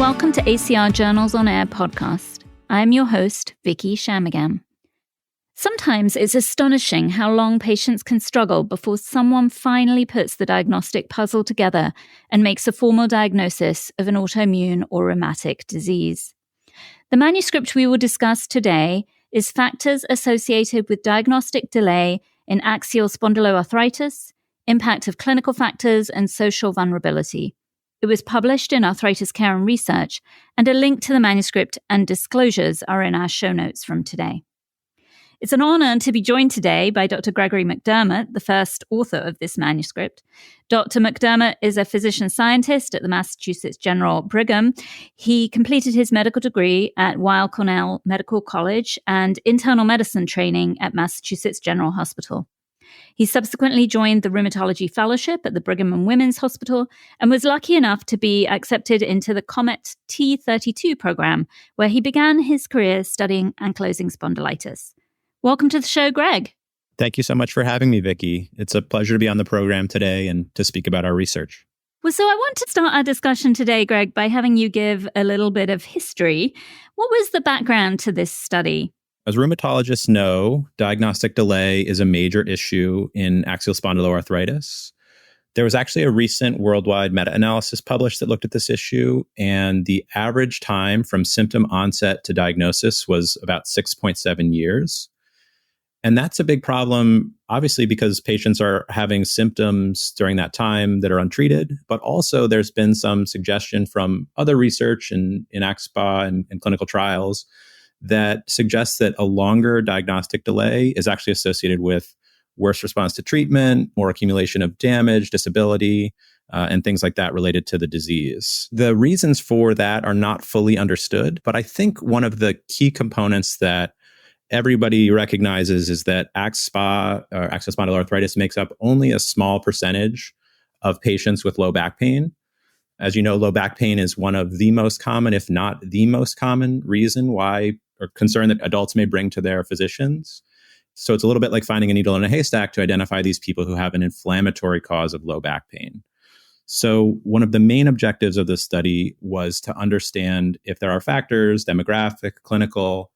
welcome to ACR Journals on Air podcast. I am your host, Vicky Shamagam. Sometimes it's astonishing how long patients can struggle before someone finally puts the diagnostic puzzle together and makes a formal diagnosis of an autoimmune or rheumatic disease. The manuscript we will discuss today is Factors Associated with Diagnostic Delay in Axial Spondyloarthritis, Impact of Clinical Factors and Social Vulnerability. It was published in Arthritis Care and Research, and a link to the manuscript and disclosures are in our show notes from today. It's an honor to be joined today by Dr. Gregory McDermott, the first author of this manuscript. Dr. McDermott is a physician-scientist at the Massachusetts General Brigham. He completed his medical degree at Weill Cornell Medical College and internal medicine training at Massachusetts General Hospital. He subsequently joined the Rheumatology Fellowship at the Brigham and Women's Hospital and was lucky enough to be accepted into the COMET T32 program, where he began his career studying ankylosing spondylitis. Welcome to the show, Greg. Thank you so much for having me, Vicky. It's a pleasure to be on the program today and to speak about our research. Well, so I want to start our discussion today, Greg, by having you give a little bit of history. What was the background to this study? As rheumatologists know, diagnostic delay is a major issue in axial spondyloarthritis. There was actually a recent worldwide meta-analysis published that looked at this issue, and the average time from symptom onset to diagnosis was about 6.7 years. And that's a big problem, obviously, because patients are having symptoms during that time that are untreated, but also there's been some suggestion from other research in AxSpA and clinical trials that suggests that a longer diagnostic delay is actually associated with worse response to treatment, more accumulation of damage, disability, and things like that related to the disease. The reasons for that are not fully understood, but I think one of the key components that everybody recognizes is that AxSpA, or axial spondyloarthritis, makes up only a small percentage of patients with low back pain. As you know, low back pain is one of the most common, if not the most common reason why, or concern that adults may bring to their physicians. So it's a little bit like finding a needle in a haystack to identify these people who have an inflammatory cause of low back pain. So one of the main objectives of this study was to understand if there are factors, demographic, clinical,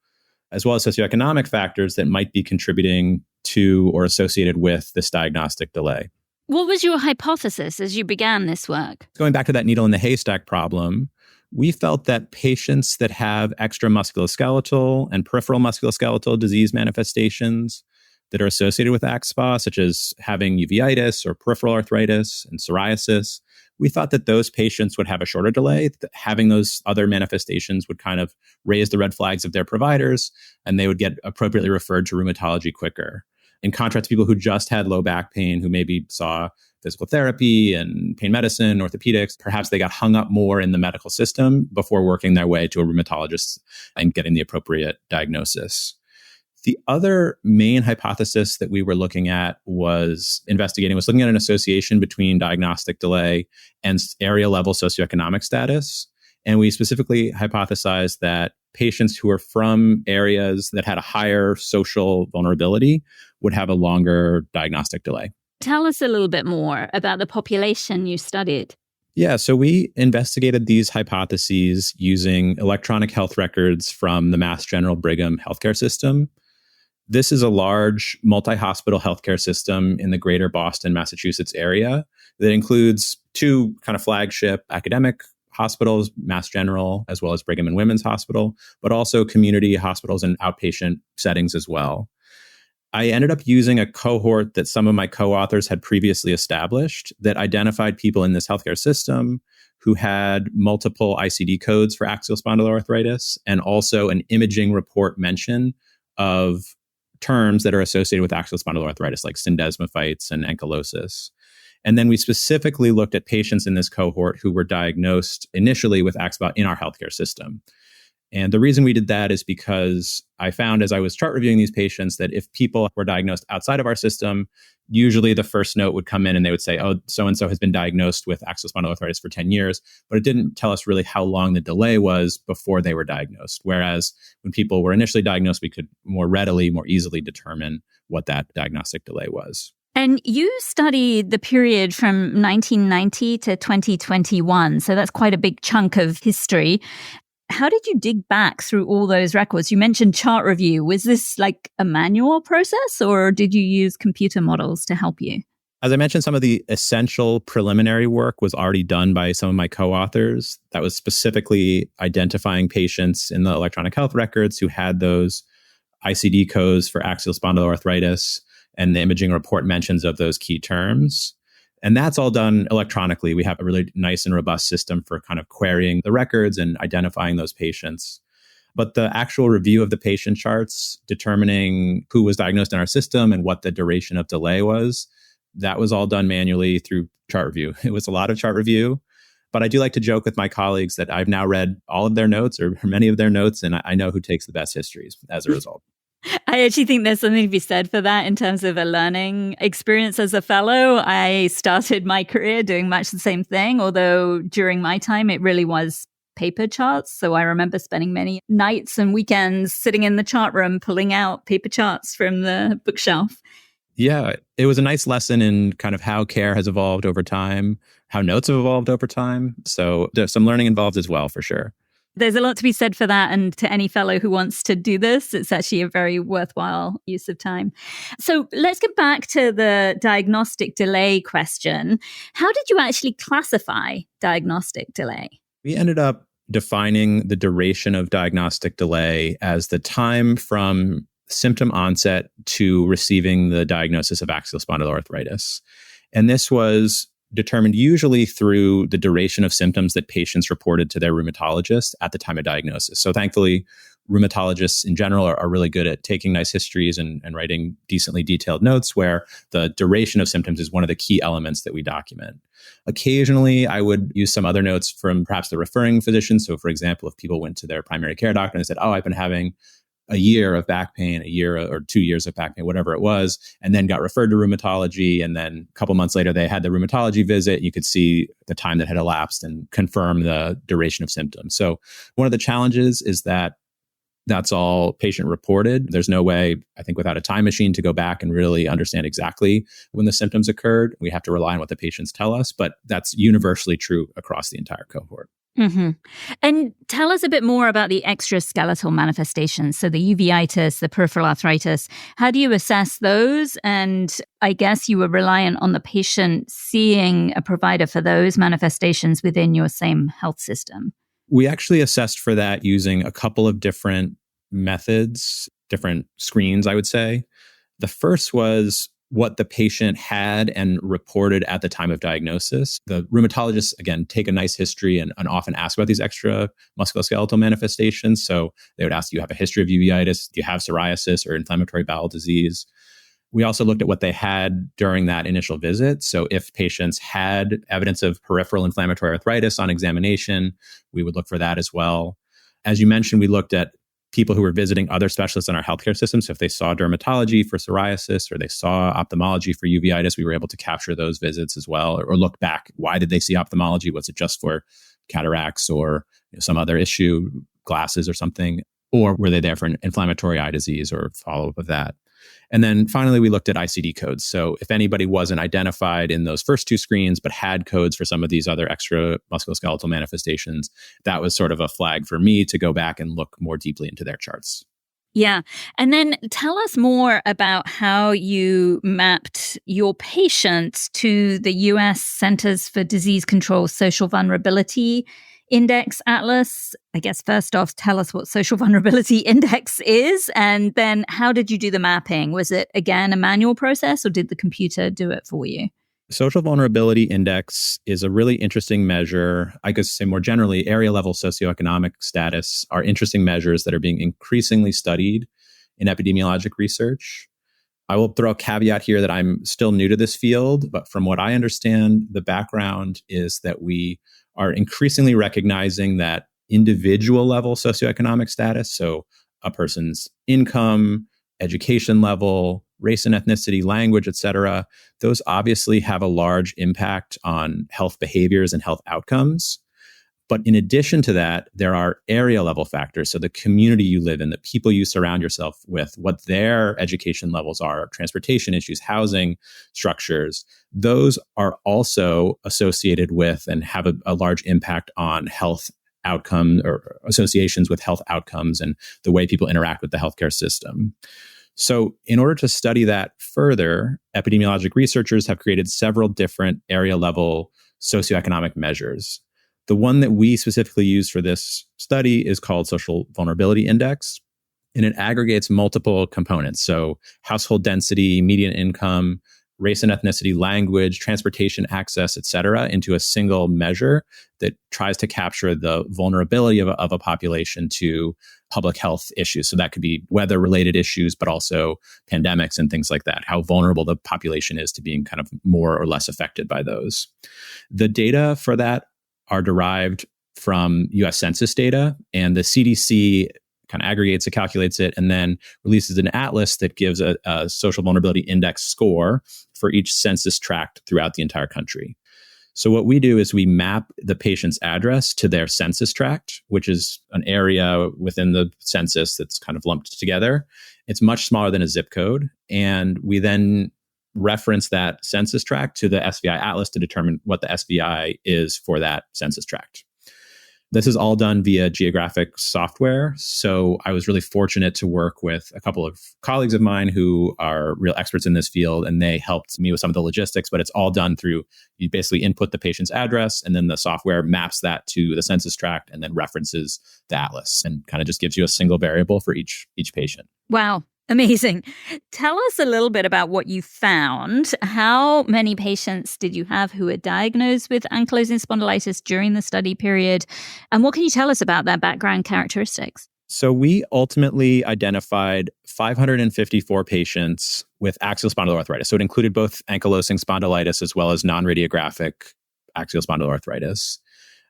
as well as socioeconomic factors that might be contributing to or associated with this diagnostic delay. What was your hypothesis as you began this work? Going back to that needle in the haystack problem, we felt that patients that have extra musculoskeletal and peripheral musculoskeletal disease manifestations that are associated with AxSpA, such as having uveitis or peripheral arthritis and psoriasis, we thought that those patients would have a shorter delay. That having those other manifestations would kind of raise the red flags of their providers, and they would get appropriately referred to rheumatology quicker. In contrast to people who just had low back pain, who maybe saw physical therapy and pain medicine, orthopedics, perhaps they got hung up more in the medical system before working their way to a rheumatologist and getting the appropriate diagnosis. The other main hypothesis that we were looking at was looking at an association between diagnostic delay and area level socioeconomic status. And we specifically hypothesized that patients who are from areas that had a higher social vulnerability would have a longer diagnostic delay. Tell us a little bit more about the population you studied. Yeah, so we investigated these hypotheses using electronic health records from the Mass General Brigham healthcare system. This is a large multi-hospital healthcare system in the greater Boston, Massachusetts area that includes two kind of flagship academic hospitals, Mass General, as well as Brigham and Women's Hospital, but also community hospitals and outpatient settings as well. I ended up using a cohort that some of my co-authors had previously established that identified people in this healthcare system who had multiple ICD codes for axial spondyloarthritis and also an imaging report mention of terms that are associated with axial spondyloarthritis, like syndesmophytes and ankylosis. And then we specifically looked at patients in this cohort who were diagnosed initially with AxSpA in our healthcare system. And the reason we did that is because I found as I was chart reviewing these patients that if people were diagnosed outside of our system, usually the first note would come in and they would say, oh, so-and-so has been diagnosed with axial spondyloarthritis for 10 years, but it didn't tell us really how long the delay was before they were diagnosed. Whereas when people were initially diagnosed, we could more readily, more easily determine what that diagnostic delay was. And you studied the period from 1990 to 2021. So that's quite a big chunk of history. How did you dig back through all those records? You mentioned chart review. Was this like a manual process, or did you use computer models to help you? As I mentioned, some of the essential preliminary work was already done by some of my co-authors. That was specifically identifying patients in the electronic health records who had those ICD codes for axial spondyloarthritis, and the imaging report mentions of those key terms. And that's all done electronically. We have a really nice and robust system for kind of querying the records and identifying those patients. But the actual review of the patient charts, determining who was diagnosed in our system and what the duration of delay was, that was all done manually through chart review. It was a lot of chart review. But I do like to joke with my colleagues that I've now read all of their notes or many of their notes, and I know who takes the best histories as a result. I actually think there's something to be said for that in terms of a learning experience as a fellow. I started my career doing much the same thing, although during my time, it really was paper charts. So I remember spending many nights and weekends sitting in the chart room, pulling out paper charts from the bookshelf. Yeah, it was a nice lesson in kind of how care has evolved over time, how notes have evolved over time. So there's some learning involved as well, for sure. There's a lot to be said for that. And to any fellow who wants to do this, it's actually a very worthwhile use of time. So let's get back to the diagnostic delay question. How did you actually classify diagnostic delay? We ended up defining the duration of diagnostic delay as the time from symptom onset to receiving the diagnosis of axial spondyloarthritis. And this was determined usually through the duration of symptoms that patients reported to their rheumatologist at the time of diagnosis. So thankfully, rheumatologists in general are really good at taking nice histories and writing decently detailed notes where the duration of symptoms is one of the key elements that we document. Occasionally, I would use some other notes from perhaps the referring physician. So for example, if people went to their primary care doctor and said, oh, I've been having a year of back pain, a year or 2 years of back pain, whatever it was, and then got referred to rheumatology. And then a couple months later, they had the rheumatology visit. You could see the time that had elapsed and confirm the duration of symptoms. So one of the challenges is that that's all patient reported. There's no way, I think, without a time machine to go back and really understand exactly when the symptoms occurred. We have to rely on what the patients tell us, but that's universally true across the entire cohort. Mm-hmm. And tell us a bit more about the extraskeletal manifestations. So the uveitis, the peripheral arthritis, how do you assess those? And I guess you were reliant on the patient seeing a provider for those manifestations within your same health system. We actually assessed for that using a couple of different methods, different screens, I would say. The first was what the patient had and reported at the time of diagnosis. The rheumatologists, again, take a nice history and often ask about these extra musculoskeletal manifestations. So they would ask, do you have a history of uveitis? Do you have psoriasis or inflammatory bowel disease? We also looked at what they had during that initial visit. So if patients had evidence of peripheral inflammatory arthritis on examination, we would look for that as well. As you mentioned, we looked at people who were visiting other specialists in our healthcare system. So if they saw dermatology for psoriasis or they saw ophthalmology for uveitis, we were able to capture those visits as well, or look back. Why did they see ophthalmology? Was it just for cataracts or some other issue, glasses or something? Or were they there for an inflammatory eye disease or follow-up of that? And then finally, we looked at ICD codes. So if anybody wasn't identified in those first two screens, but had codes for some of these other extra musculoskeletal manifestations, that was sort of a flag for me to go back and look more deeply into their charts. Yeah. And then tell us more about how you mapped your patients to the US Centers for Disease Control Social Vulnerability Index Atlas. I guess first off, tell us what Social Vulnerability Index is, and then how did you do the mapping? Was it, again, a manual process, or did the computer do it for you? Social Vulnerability Index is a really interesting measure. I could say more generally, area level socioeconomic status are interesting measures that are being increasingly studied in epidemiologic research. I will throw a caveat here that I'm still new to this field, but from what I understand, the background is that we are increasingly recognizing that individual level socioeconomic status, so a person's income, education level, race and ethnicity, language, et cetera, those obviously have a large impact on health behaviors and health outcomes. But in addition to that, there are area level factors. So the community you live in, the people you surround yourself with, what their education levels are, transportation issues, housing structures, those are also associated with and have a large impact on health outcome or associations with health outcomes and the way people interact with the healthcare system. So in order to study that further, epidemiologic researchers have created several different area level socioeconomic measures. The one that we specifically use for this study is called Social Vulnerability Index, and it aggregates multiple components. So household density, median income, race and ethnicity, language, transportation access, et cetera, into a single measure that tries to capture the vulnerability of a population to public health issues. So that could be weather-related issues, but also pandemics and things like that, how vulnerable the population is to being kind of more or less affected by those. The data for that are derived from US Census data, and the CDC kind of aggregates it, calculates it, and then releases an atlas that gives a social vulnerability index score for each census tract throughout the entire country. So what we do is we map the patient's address to their census tract, which is an area within the census that's kind of lumped together. It's much smaller than a zip code. And we then reference that census tract to the SVI atlas to determine what the SVI is for that census tract. This is all done via geographic software. So I was really fortunate to work with a couple of colleagues of mine who are real experts in this field, and they helped me with some of the logistics, but it's all done through, you basically input the patient's address, and then the software maps that to the census tract and then references the atlas and kind of just gives you a single variable for each patient. Wow. Amazing. Tell us a little bit about what you found. How many patients did you have who were diagnosed with ankylosing spondylitis during the study period? And what can you tell us about their background characteristics? So we ultimately identified 554 patients with axial spondyloarthritis. So it included both ankylosing spondylitis as well as non-radiographic axial spondyloarthritis.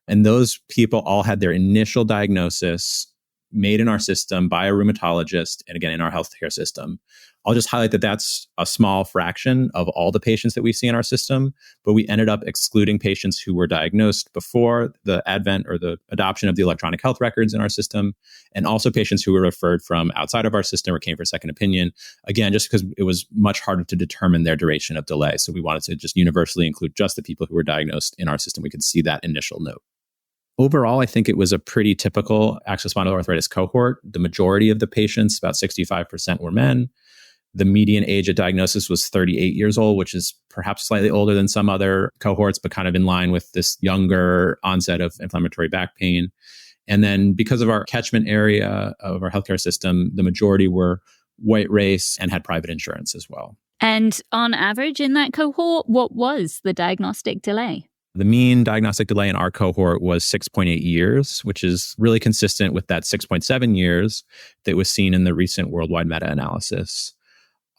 And those people all had their initial diagnosis made in our system by a rheumatologist, and again, in our healthcare system. I'll just highlight that that's a small fraction of all the patients that we see in our system, but we ended up excluding patients who were diagnosed before the advent or the adoption of the electronic health records in our system, and also patients who were referred from outside of our system or came for second opinion, again, just because it was much harder to determine their duration of delay. So we wanted to just universally include just the people who were diagnosed in our system. We could see that initial note. Overall, I think it was a pretty typical axial spondyloarthritis cohort. The majority of the patients, about 65%, were men. The median age at diagnosis was 38 years old, which is perhaps slightly older than some other cohorts, but kind of in line with this younger onset of inflammatory back pain. And then because of our catchment area of our healthcare system, the majority were white race and had private insurance as well. And on average in that cohort, what was the diagnostic delay? The mean diagnostic delay in our cohort was 6.8 years, which is really consistent with that 6.7 years that was seen in the recent worldwide meta-analysis.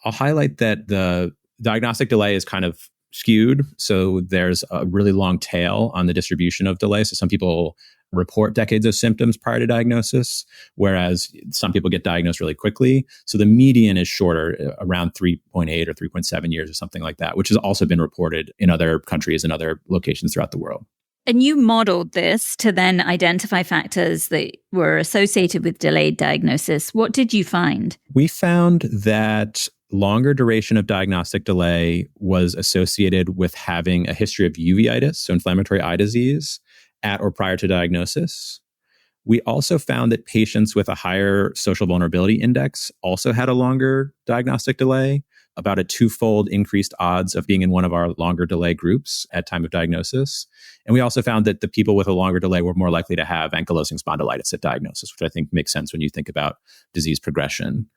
I'll highlight that the diagnostic delay is kind of skewed. So there's a really long tail on the distribution of delay. So some people report decades of symptoms prior to diagnosis, whereas some people get diagnosed really quickly. So the median is shorter, around 3.8 or 3.7 years or something like that, which has also been reported in other countries and other locations throughout the world. And you modeled this to then identify factors that were associated with delayed diagnosis. What did you find? We found that longer duration of diagnostic delay was associated with having a history of uveitis, so inflammatory eye disease, at or prior to diagnosis. We also found that patients with a higher social vulnerability index also had a longer diagnostic delay, about a twofold increased odds of being in one of our longer delay groups at time of diagnosis. And we also found that the people with a longer delay were more likely to have ankylosing spondylitis at diagnosis, which I think makes sense when you think about disease progression.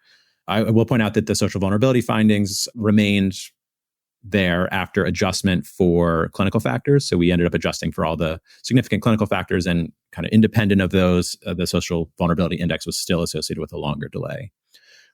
I will point out that the social vulnerability findings remained there after adjustment for clinical factors. So we ended up adjusting for all the significant clinical factors, and kind of independent of those, the social vulnerability index was still associated with a longer delay.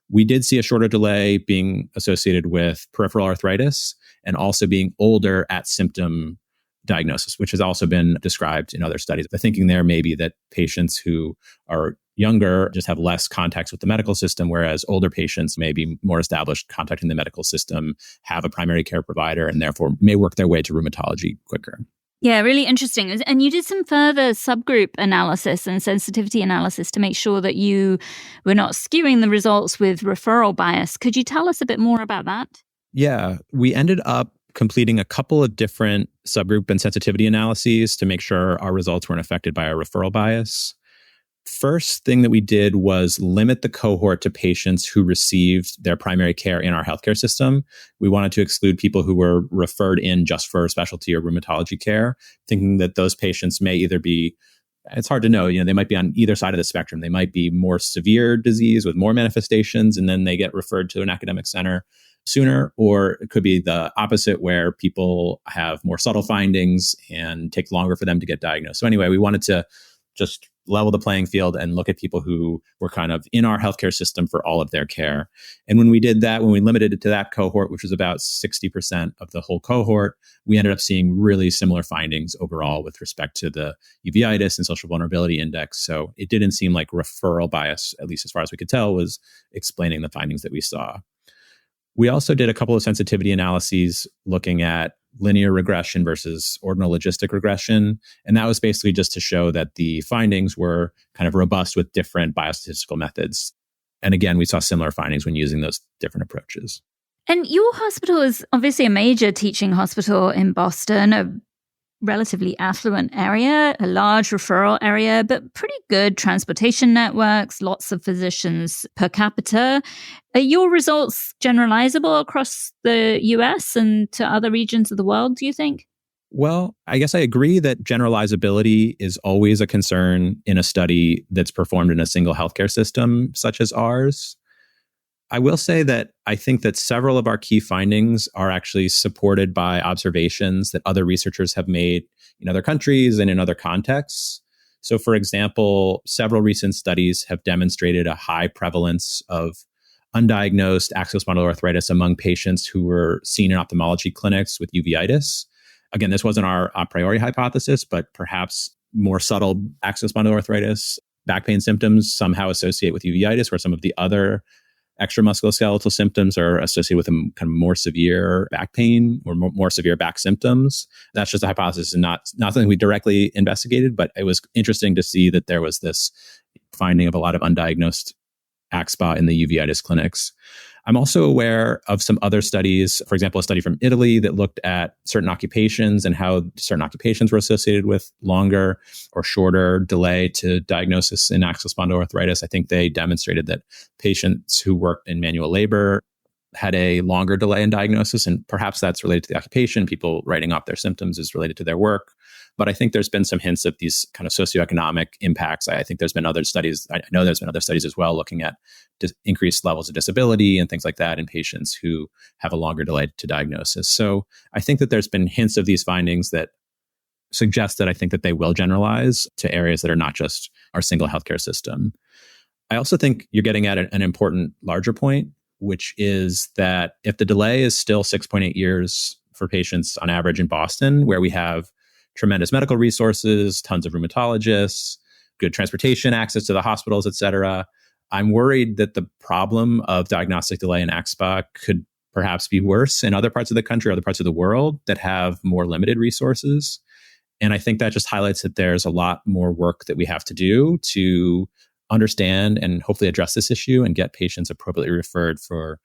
We did see a shorter delay being associated with peripheral arthritis and also being older at symptom diagnosis, which has also been described in other studies. The thinking there may be that patients who are younger just have less contacts with the medical system, whereas older patients may be more established contacting the medical system, have a primary care provider, and therefore may work their way to rheumatology quicker. Yeah, really interesting. And you did some further subgroup analysis and sensitivity analysis to make sure that you were not skewing the results with referral bias. Could you tell us a bit more about that? Yeah, we ended up completing a couple of different subgroup and sensitivity analyses to make sure our results weren't affected by our referral bias. First thing that we did was limit the cohort to patients who received their primary care in our healthcare system. We wanted to exclude people who were referred in just for specialty or rheumatology care, thinking that those patients may either be, it's hard to know, they might be on either side of the spectrum. They might be more severe disease with more manifestations, and then they get referred to an academic center sooner, or it could be the opposite where people have more subtle findings and take longer for them to get diagnosed. So anyway, we wanted to just level the playing field and look at people who were kind of in our healthcare system for all of their care. And when we did that, when we limited it to that cohort, which was about 60% of the whole cohort, we ended up seeing really similar findings overall with respect to the uveitis and social vulnerability index. So it didn't seem like referral bias, at least as far as we could tell, was explaining the findings that we saw. We also did a couple of sensitivity analyses looking at linear regression versus ordinal logistic regression. And that was basically just to show that the findings were kind of robust with different biostatistical methods. And again, we saw similar findings when using those different approaches. And your hospital is obviously a major teaching hospital in Boston, a relatively affluent area, a large referral area, but pretty good transportation networks, lots of physicians per capita. Are your results generalizable across the US and to other regions of the world, do you think? Well, I guess I agree that generalizability is always a concern in a study that's performed in a single healthcare system such as ours. I will say that I think that several of our key findings are actually supported by observations that other researchers have made in other countries and in other contexts. So, for example, several recent studies have demonstrated a high prevalence of undiagnosed axial spondyloarthritis among patients who were seen in ophthalmology clinics with uveitis. Again, this wasn't our a priori hypothesis, but perhaps more subtle axial spondyloarthritis back pain symptoms somehow associate with uveitis, where some of the other extra musculoskeletal symptoms are associated with a kind of more severe back pain or more severe back symptoms. That's just a hypothesis and not something we directly investigated, but it was interesting to see that there was this finding of a lot of undiagnosed AxSpA in the uveitis clinics. I'm also aware of some other studies, for example, a study from Italy that looked at certain occupations and how certain occupations were associated with longer or shorter delay to diagnosis in axial spondyloarthritis. I think they demonstrated that patients who worked in manual labor had a longer delay in diagnosis, and perhaps that's related to the occupation. People writing off their symptoms is related to their work. But I think there's been some hints of these kind of socioeconomic impacts. I think there's been other studies. I know there's been other studies as well looking at increased levels of disability and things like that in patients who have a longer delay to diagnosis. So I think that there's been hints of these findings that suggest that I think that they will generalize to areas that are not just our single healthcare system. I also think you're getting at an important larger point, which is that if the delay is still 6.8 years for patients on average in Boston, where we have tremendous medical resources, tons of rheumatologists, good transportation access to the hospitals, et cetera, I'm worried that the problem of diagnostic delay in AxSpA could perhaps be worse in other parts of the country, other parts of the world that have more limited resources. And I think that just highlights that there's a lot more work that we have to do to understand and hopefully address this issue and get patients appropriately referred for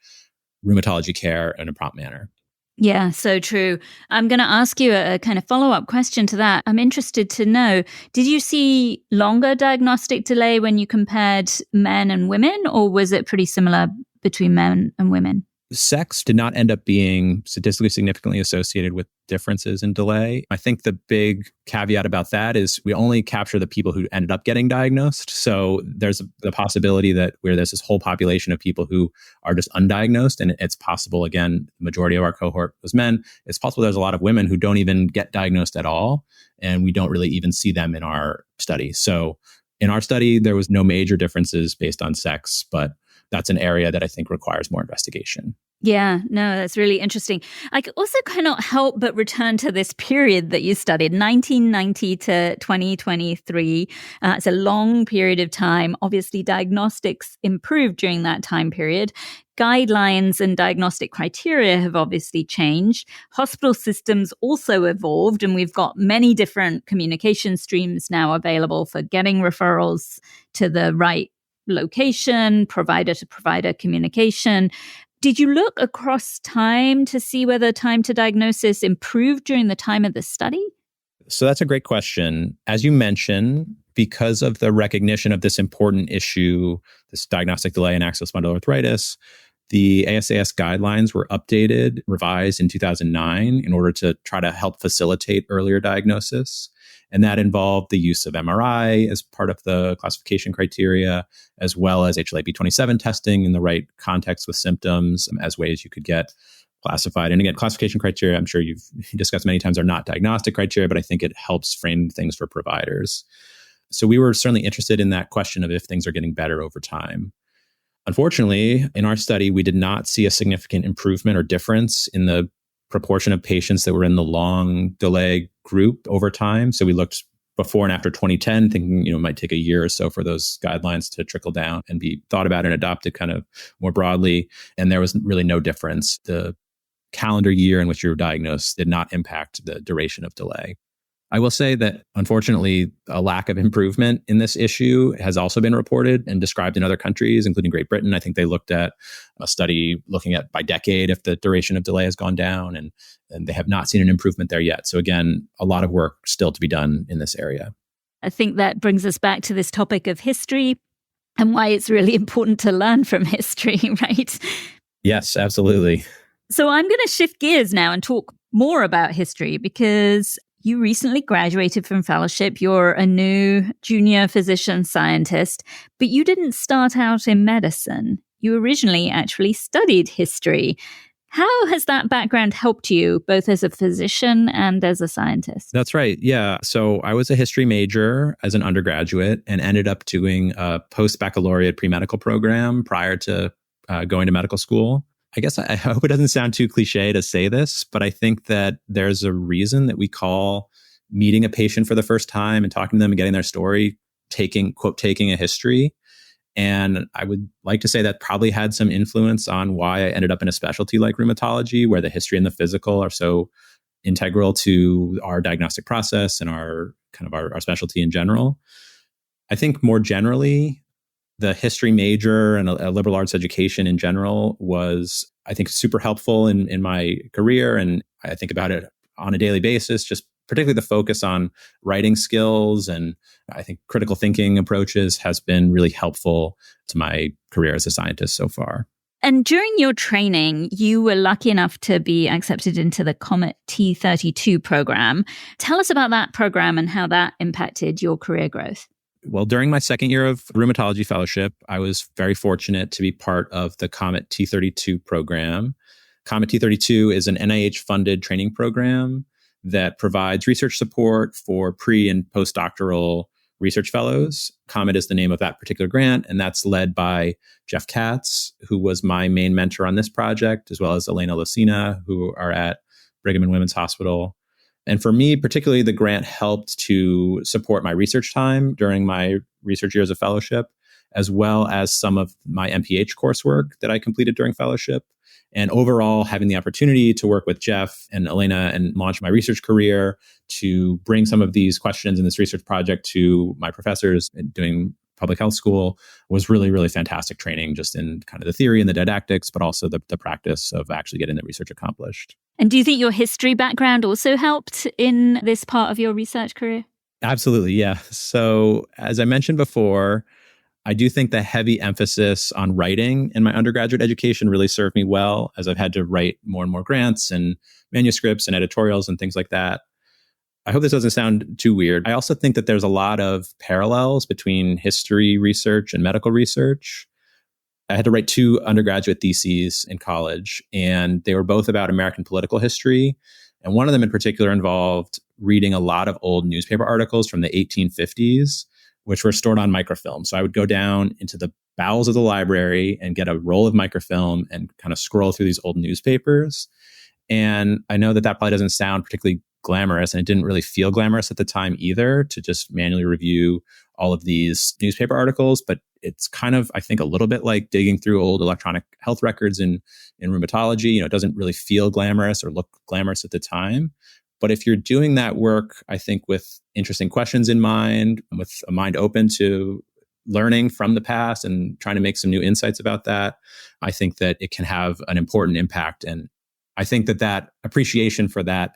rheumatology care in a prompt manner. Yeah, so true. I'm going to ask you a kind of follow-up question to that. I'm interested to know, did you see longer diagnostic delay when you compared men and women, or was it pretty similar between men and women? Sex did not end up being statistically significantly associated with differences in delay. I think the big caveat about that is we only capture the people who ended up getting diagnosed. So there's the possibility that where there's this whole population of people who are just undiagnosed, and it's possible, again, the majority of our cohort was men. It's possible there's a lot of women who don't even get diagnosed at all, and we don't really even see them in our study. So in our study, there was no major differences based on sex, but that's an area that I think requires more investigation. Yeah, no, that's really interesting. I also cannot help but return to this period that you studied, 1990 to 2023. It's a long period of time. Obviously, diagnostics improved during that time period. Guidelines and diagnostic criteria have obviously changed. Hospital systems also evolved, and we've got many different communication streams now available for getting referrals to the right location, provider to provider communication. Did you look across time to see whether time to diagnosis improved during the time of the study? So that's a great question. As you mentioned, because of the recognition of this important issue, this diagnostic delay in axial spondyloarthritis, the ASAS guidelines were updated, revised in 2009 in order to try to help facilitate earlier diagnosis. And that involved the use of MRI as part of the classification criteria, as well as HLA-B27 testing in the right context with symptoms as ways you could get classified. And again, classification criteria, I'm sure you've discussed many times, are not diagnostic criteria, but I think it helps frame things for providers. So we were certainly interested in that question of if things are getting better over time. Unfortunately, in our study, we did not see a significant improvement or difference in the proportion of patients that were in the long delay group over time. So we looked before and after 2010, thinking, it might take a year or so for those guidelines to trickle down and be thought about and adopted kind of more broadly. And there was really no difference. The calendar year in which you were diagnosed did not impact the duration of delay. I will say that, unfortunately, a lack of improvement in this issue has also been reported and described in other countries, including Great Britain. I think they looked at a study looking at by decade if the duration of delay has gone down, and they have not seen an improvement there yet. So again, a lot of work still to be done in this area. I think that brings us back to this topic of history and why it's really important to learn from history, right? Yes, absolutely. So I'm going to shift gears now and talk more about history because you recently graduated from fellowship. You're a new junior physician scientist, but you didn't start out in medicine. You originally actually studied history. How has that background helped you, both as a physician and as a scientist? That's right. Yeah. So I was a history major as an undergraduate and ended up doing a post-baccalaureate pre-medical program prior to going to medical school. I guess I hope it doesn't sound too cliche to say this, but I think that there's a reason that we call meeting a patient for the first time and talking to them and getting their story, taking a history. And I would like to say that probably had some influence on why I ended up in a specialty like rheumatology, where the history and the physical are so integral to our diagnostic process and our specialty in general. I think more generally, the history major and a liberal arts education in general was, I think, super helpful in my career. And I think about it on a daily basis, just particularly the focus on writing skills and I think critical thinking approaches has been really helpful to my career as a scientist so far. And during your training, you were lucky enough to be accepted into the COMET T32 program. Tell us about that program and how that impacted your career growth. Well, during my second year of rheumatology fellowship, I was very fortunate to be part of the COMET T32 program. COMET T32 is an NIH-funded training program that provides research support for pre- and postdoctoral research fellows. COMET is the name of that particular grant, and that's led by Jeff Katz, who was my main mentor on this project, as well as Elena Lucina, who are at Brigham and Women's Hospital. And for me, particularly, the grant helped to support my research time during my research years of fellowship, as well as some of my MPH coursework that I completed during fellowship. And overall, having the opportunity to work with Jeff and Elena and launch my research career, to bring some of these questions in this research project to my professors doing public health school was really, really fantastic training, just in kind of the theory and the didactics, but also the practice of actually getting the research accomplished. And do you think your history background also helped in this part of your research career? Absolutely, yeah. So as I mentioned before, I do think the heavy emphasis on writing in my undergraduate education really served me well, as I've had to write more and more grants and manuscripts and editorials and things like that. I hope this doesn't sound too weird. I also think that there's a lot of parallels between history research and medical research. I had to write 2 undergraduate theses in college, and they were both about American political history. And one of them in particular involved reading a lot of old newspaper articles from the 1850s which were stored on microfilm. So I would go down into the bowels of the library and get a roll of microfilm and kind of scroll through these old newspapers. And I know that probably doesn't sound particularly glamorous, and it didn't really feel glamorous at the time either to just manually review all of these newspaper articles. But it's kind of, I think, a little bit like digging through old electronic health records in rheumatology. It doesn't really feel glamorous or look glamorous at the time. But if you're doing that work, I think with interesting questions in mind, with a mind open to learning from the past and trying to make some new insights about that, I think that it can have an important impact. And I think that appreciation for that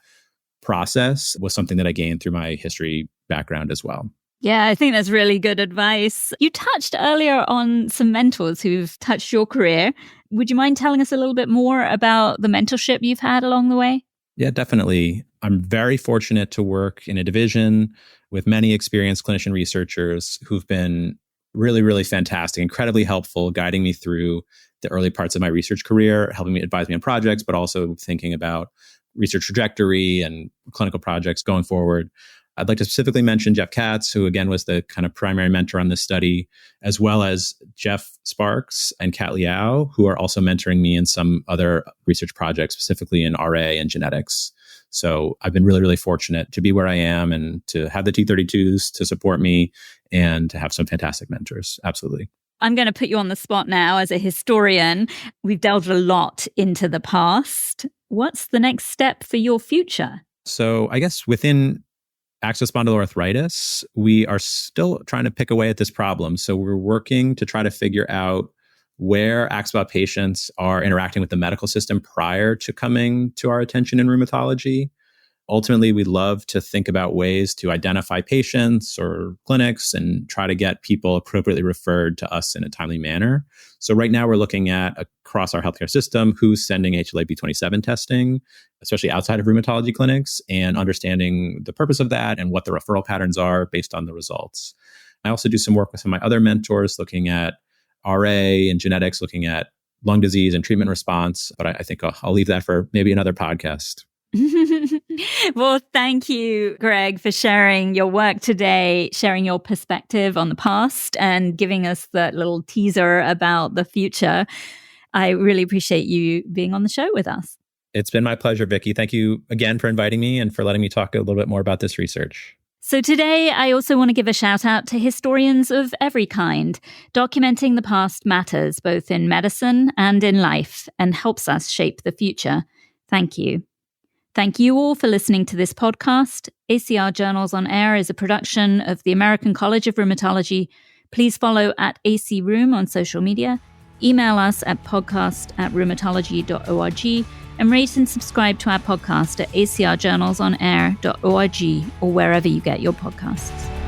process was something that I gained through my history background as well. Yeah, I think that's really good advice. You touched earlier on some mentors who've touched your career. Would you mind telling us a little bit more about the mentorship you've had along the way? Yeah, definitely. I'm very fortunate to work in a division with many experienced clinician researchers who've been really, really fantastic, incredibly helpful, guiding me through the early parts of my research career, helping me advise me on projects, but also thinking about research trajectory and clinical projects going forward. I'd like to specifically mention Jeff Katz, who again was the kind of primary mentor on this study, as well as Jeff Sparks and Kat Liao, who are also mentoring me in some other research projects, specifically in RA and genetics. So I've been really, really fortunate to be where I am and to have the T32s to support me and to have some fantastic mentors. Absolutely. I'm going to put you on the spot now as a historian. We've delved a lot into the past. What's the next step for your future? So I guess within axial spondyloarthritis, we are still trying to pick away at this problem. So we're working to try to figure out where AxSpA patients are interacting with the medical system prior to coming to our attention in rheumatology. Ultimately, we love to think about ways to identify patients or clinics and try to get people appropriately referred to us in a timely manner. So right now we're looking at across our healthcare system who's sending HLA-B27 testing, especially outside of rheumatology clinics, and understanding the purpose of that and what the referral patterns are based on the results. I also do some work with some of my other mentors looking at RA and genetics, looking at lung disease and treatment response. But I think I'll leave that for maybe another podcast. Well, thank you, Greg, for sharing your work today, sharing your perspective on the past and giving us that little teaser about the future. I really appreciate you being on the show with us. It's been my pleasure, Vicky. Thank you again for inviting me and for letting me talk a little bit more about this research. So today, I also want to give a shout out to historians of every kind. Documenting the past matters both in medicine and in life and helps us shape the future. Thank you. Thank you all for listening to this podcast. ACR Journals on Air is a production of the American College of Rheumatology. Please follow @ACRheum on social media. Email us at podcast@rheumatology.org and rate and subscribe to our podcast at acrjournalsonair.org or wherever you get your podcasts.